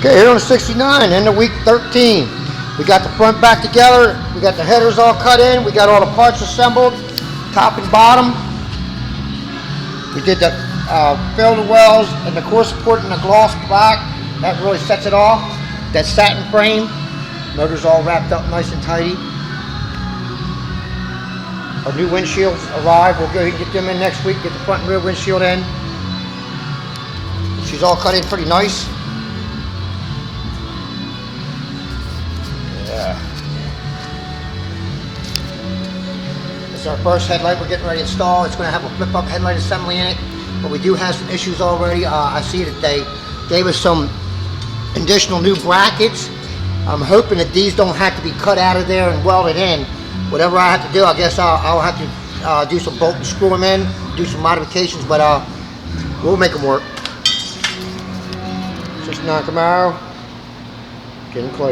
Okay, here on the 69, end of week 13. We got the front back together, we got the headers all cut in, we got all the parts assembled, top and bottom. We did the fill the wells and the core support and the gloss black. That really sets it off. That satin frame, motor's all wrapped up nice and tidy. Our new windshields arrived. We'll go ahead and get them in next week, get the front and rear windshield in. She's all cut in pretty nice. Yeah. This is our first headlight we're getting ready to install. It's going to have a flip-up headlight assembly in it, but we do have some issues already. I see that they gave us some additional new brackets. I'm hoping that these don't have to be cut out of there and welded in. Whatever I have to do, I guess I'll have to do some bolt and screw them in, do some modifications, but we'll make them work. 69 Camaro, getting close.